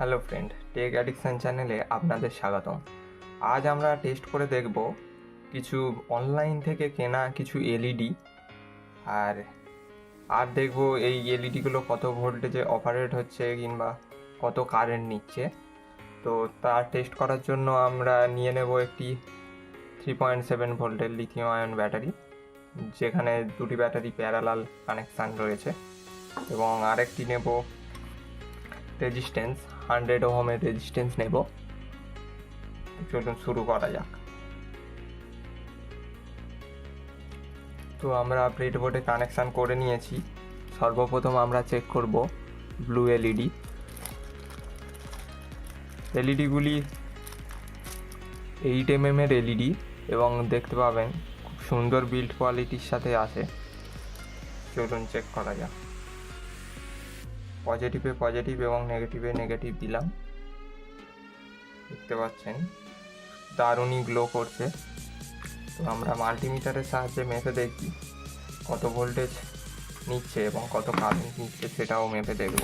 Hello friend, take addiction চ্যানেলে আপনাদের স্বাগতম। আজ আমরা টেস্ট করে দেখব কিছু অনলাইন থেকে কেনা কিছু এলইডি আর আর দেখব এই এলইডিগুলো কত ভোল্টেজে অপারেট হচ্ছে কিংবা কত কারেন্ট নিচ্ছে। তো তার টেস্ট করার জন্য আমরা নিয়ে নেব একটি 3.7 ভোল্টের লিথিয়াম আয়ন ব্যাটারি, যেখানে দুটি ব্যাটারি প্যারালাল কানেকশান রয়েছে, এবং আরেকটি নেব রেজিস্ট্যান্স 100 ওহমের রেজিস্ট্যান্স নেব। চলুন শুরু করা যাক। তো আমরা ব্রেডবোর্ডে কানেকশান করে নিয়েছি। সর্বপ্রথম আমরা চেক করব ব্লু এলইডি। এলইডিগুলি 8 এর এলইডি এবং দেখতে পাবেন খুব সুন্দর বিল্ড কোয়ালিটির সাথে আছে। চলুন চেক করা যাক। পজিটিভে পজিটিভ এবং নেগেটিভে নেগেটিভ দিলাম। দেখতে পাচ্ছেন দারুণই গ্লো করছে। তো আমরা মাল্টিমিটারের সাহায্যে মেপে দেখি কত ভোল্টেজ নিচ্ছে এবং কত কারেন্ট নিচ্ছে, সেটাও মেপে দেখব।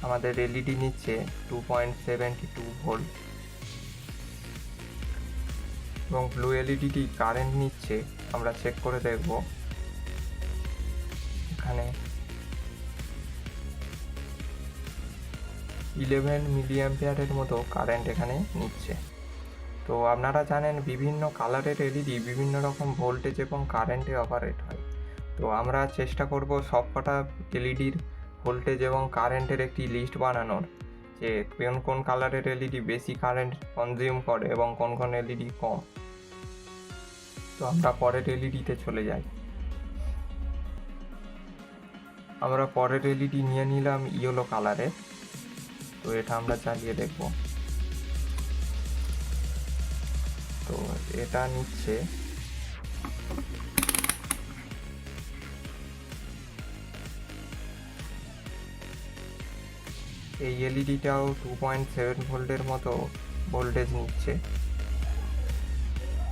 আমাদের এলইডি নিচ্ছে 2.72 ভোল্ট এবং ব্লু এলইডিটি কারেন্ট নিচ্ছে, আমরা চেক করে দেখব। এখানে 11 মিলিঅ্যাম্পিয়ারের মতো কারেন্ট এখানে নিচ্ছে। তো আপনারা জানেন বিভিন্ন কালারের এলইডি বিভিন্ন রকম ভোল্টেজ এবং কারেন্টে অপারেট হয়। তো আমরা চেষ্টা করব সবকটা এলইডির ভোল্টেজ এবং কারেন্টের একটি লিস্ট বানানোর, যে কোন কোন কালারের এলইডি বেশি কারেন্ট কনজিউম করে এবং কোন কোন এলইডি কম। তো আমরা পরের এলইডিতে চলে যাই। আমরা পরের এলইডি নিয়ে নিলাম ইয়েলো কালারের। তো এটা আমরা চালিয়ে দেখব। তো এটা নিচ্ছে এই এলইডিটাও 2.7 ভোল্টের মতো ভোল্টেজ নিচ্ছে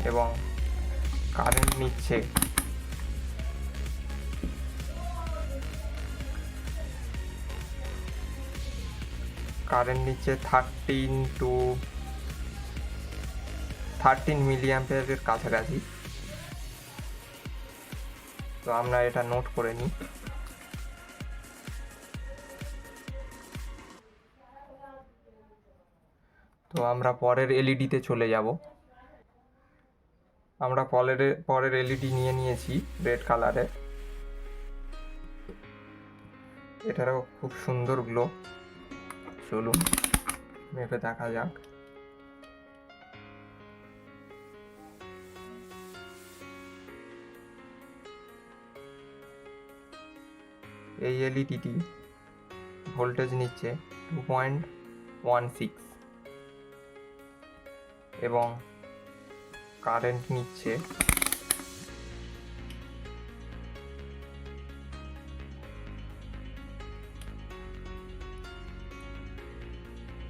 এবং কারেন্ট নিচ্ছে নিচ্ছে 13 মিলিঅ্যাম্পিয়ারের কাছাকাছি। তো আমরা এটা নোট করে নিই। তো আমরা পরের এলইডিতে চলে যাব। আমরা পরের এলইডি নিয়ে নিয়েছি রেড কালারের। এটারও খুব সুন্দর গ্লো। চলুন মেপে দেখা যাক। এই এলইডিটি ভোল্টেজ নিচ্ছে 2.16 এবং কারেন্ট নিচ্ছে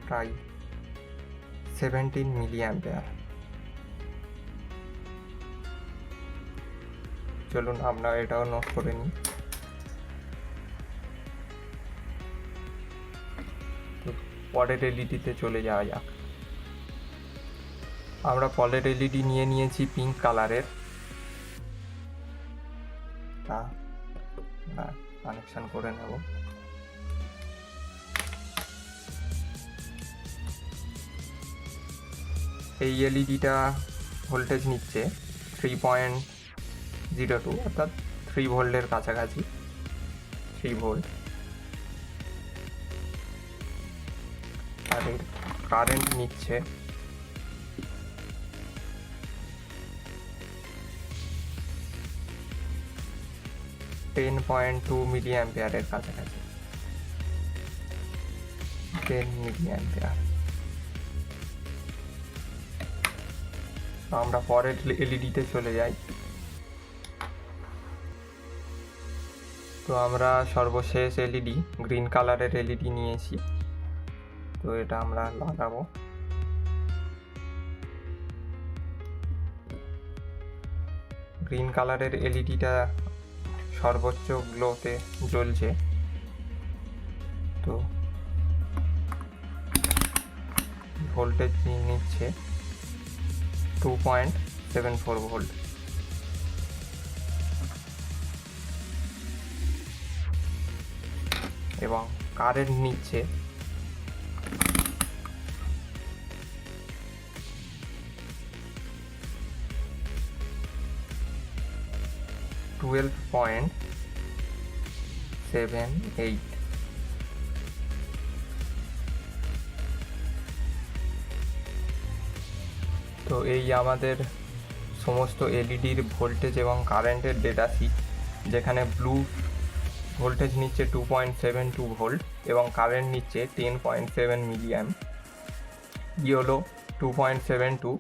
প্রায় 17 মিলিঅ্যাম্পিয়ার। চলুন আমরা এটাও নোট করে নিই। পরের এলইডিতে চলে যাওয়া যাক। আমরা পরের এলইডি নিয়ে নিয়েছি পিঙ্ক কালারের। তা কানেকশন করে নেব। এই এলইডিটা ভোল্টেজ নিচ্ছে 3.02, অর্থাৎ 3 ভোল্টের কাছাকাছি, 3 ভোল্ট। আর এর কারেন্ট নিচ্ছে 10.2 মিলিঅ্যাম্পিয়ারের কাছাকাছি, 10 মিলিঅ্যাম্পিয়ার। আমরা পরের এলইডিতে চলে যাই। তো আমরা সর্বশেষ এলইডি গ্রিন কালারের এলইডি নিয়েছি। তো এটা আমরা লাগাবো। গ্রিন কালারের এলইডিটা সর্বোচ্চ গ্লোতে জ্বলছে। তো ভোল্টেজ নিচ্ছে 2.74 ভোল্ট। এবং কারেন্ট নিচ্ছে 12.78। তো এই আমাদের সমস্ত এলইডির ভোল্টেজ এবং কারেন্টের ডেটা শিট, যেখানে ব্লু ভোল্টেজ নিচ্ছে 2.72 ভোল্ট এবং কারেন্ট নিচ্ছে 10.7 মিলিঅ্যাম্প, ইয়েলো 2.72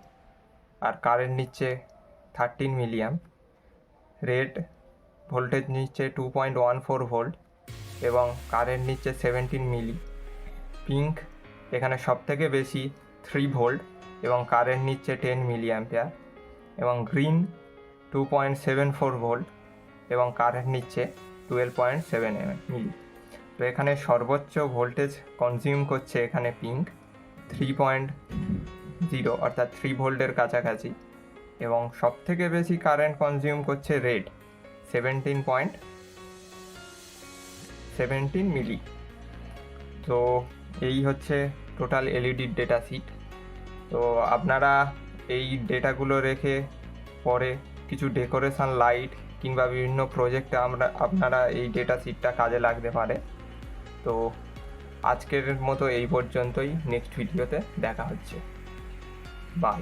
আর কারেন্ট নিচ্ছে 13 মিলিঅ্যাম্প, রেড ভোল্টেজ নিচ্ছে 2.14 ভোল্ট এবং কারেন্ট নিচ্ছে 17 মিলি, পিঙ্ক এখানে সবথেকে বেশি 3 ভোল্ট এবং কারেন্ট নিচ্ছে 10 মিলি অ্যাম্পিয়ার, এবং গ্রিন 2.74 ভোল্ট এবং কারেন্ট নিচ্ছে 12.7 মিলি। তো এখানে সর্বোচ্চ ভোল্টেজ কনজিউম করছে এখানে পিঙ্ক 3.0 অর্থাৎ 3 ভোল্টের কাছাকাছি, এবং সবথেকে বেশি কারেন্ট কনজিউম করছে রেড 17.17 মিলি। তো এই হচ্ছে টোটাল এলইডির ডেটা শিট। তো আপনারা এই ডেটাগুলো রেখে পরে কিছু ডেকোরেশন লাইট কিংবা বিভিন্ন প্রজেক্টে আপনারা এই ডেটা শিটটা কাজে লাগতে পারে। তো আজকের মতো এই পর্যন্তই, নেক্সট ভিডিওতে দেখা হচ্ছে, বাই।